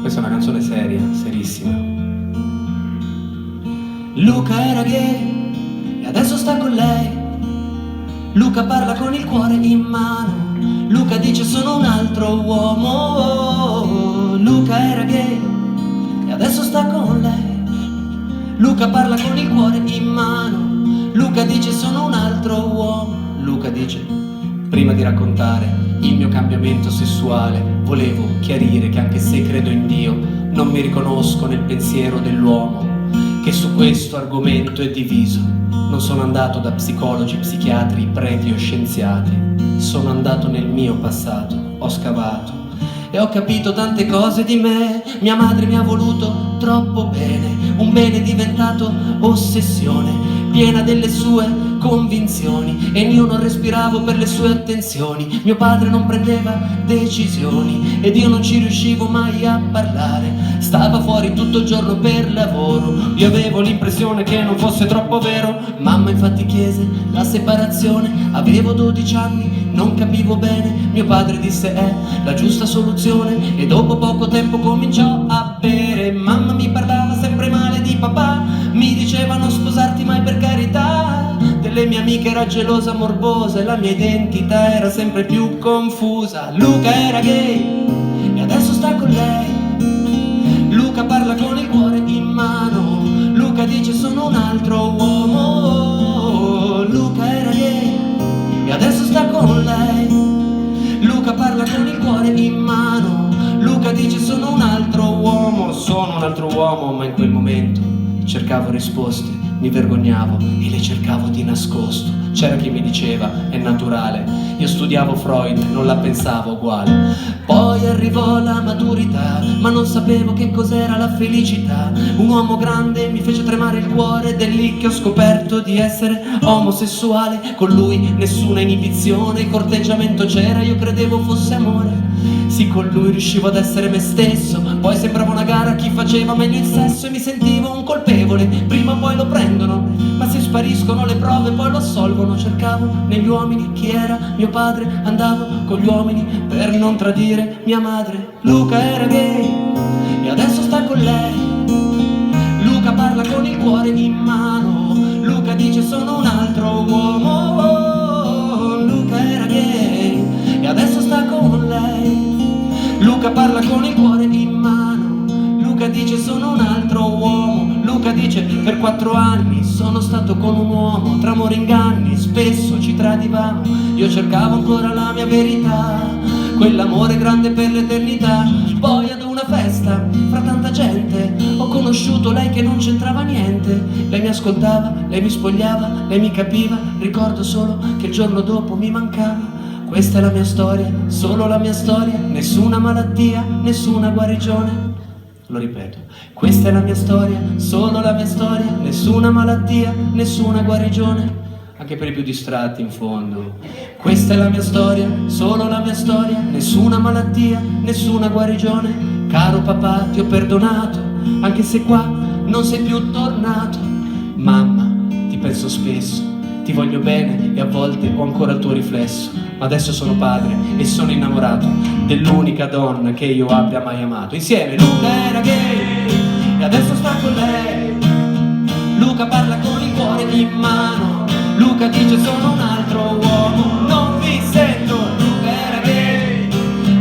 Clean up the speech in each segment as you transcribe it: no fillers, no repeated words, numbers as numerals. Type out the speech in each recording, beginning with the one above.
Questa è una canzone seria, serissima. Luca era gay e adesso sta con lei. Luca parla con il cuore in mano. Luca dice sono un altro uomo. Luca era gay e adesso sta con lei. Luca parla con il cuore in mano. Luca dice sono un altro uomo. Luca dice prima di raccontare il mio cambiamento sessuale volevo chiarire che anche se credo in Dio non mi riconosco nel pensiero dell'uomo che su questo argomento è diviso. Non sono andato da psicologi, psichiatri, preti o scienziati. Sono andato nel mio passato, ho scavato e ho capito tante cose di me. Mia madre mi ha voluto troppo bene, un bene diventato ossessione, piena delle sue convinzioni e io non respiravo per le sue attenzioni. Mio padre non prendeva decisioni ed io non ci riuscivo mai a parlare. Stava fuori tutto il giorno per lavoro, io avevo l'impressione che non fosse troppo vero. Mamma infatti chiese la separazione, avevo 12 anni, non capivo bene. Mio padre disse è la giusta soluzione e dopo poco tempo cominciò a bere. Mamma mi parlava sempre male di papà, mi diceva non sposarti mai per carità. Delle mie amiche era gelosa, morbosa e la mia identità era sempre più confusa. Luca era gay e adesso sta con lei. Luca parla con il cuore in mano. Luca dice sono un altro uomo. Luca era gay e adesso sta con lei. Luca parla con il cuore in mano. Luca dice sono un altro uomo. Sono un altro uomo, ma in quel momento cercavo risposte, mi vergognavo e le cercavo di nascosto. C'era chi mi diceva è naturale, io studiavo Freud, non la pensavo uguale. Poi arrivò la maturità, ma non sapevo che cos'era la felicità. Un uomo grande mi fece tremare il cuore ed è lì che ho scoperto di essere omosessuale. Con lui nessuna inibizione, il corteggiamento c'era, io credevo fosse amore. Sì, con lui riuscivo ad essere me stesso. Poi sembrava una gara a chi faceva meglio il sesso e mi sentivo un colpevole. Prima o poi lo prendono, ma se spariscono le prove poi lo assolvono. Cercavo negli uomini chi era mio padre, andavo con gli uomini per non tradire mia madre. Luca era gay e adesso sta con lei. Luca parla con il cuore in mano. Luca dice sono un altro uomo. Luca era gay e adesso sta con lei. Luca parla con il cuore in mano. Luca dice sono un altro uomo. Luca dice per 4 anni sono stato con un uomo. Tra amore e inganni spesso ci tradivamo. Io cercavo ancora la mia verità, quell'amore grande per l'eternità. Poi ad una festa, fra tanta gente, ho conosciuto lei che non c'entrava niente. Lei mi ascoltava, lei mi spogliava, lei mi capiva. Ricordo solo che il giorno dopo mi mancava. Questa è la mia storia, solo la mia storia, nessuna malattia, nessuna guarigione. Lo ripeto, questa è la mia storia, solo la mia storia, nessuna malattia, nessuna guarigione. Anche per i più distratti in fondo. Questa è la mia storia, solo la mia storia, nessuna malattia, nessuna guarigione. Caro papà, ti ho perdonato, anche se qua non sei più tornato. Mamma, ti penso spesso, ti voglio bene e a volte ho ancora il tuo riflesso. Ma adesso sono padre e sono innamorato dell'unica donna che io abbia mai amato. Insieme, Luca era gay e adesso sta con lei. Luca parla con il cuore in mano. Luca dice sono un altro uomo. Non vi sento. Luca era gay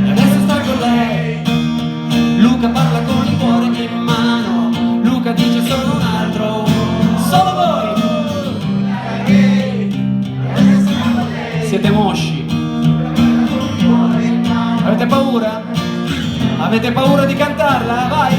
e adesso sta con lei. Luca parla con il cuore in mano. Luca dice sono un altro uomo. Solo voi siete mosci. Avete paura? Avete paura di cantarla? Vai!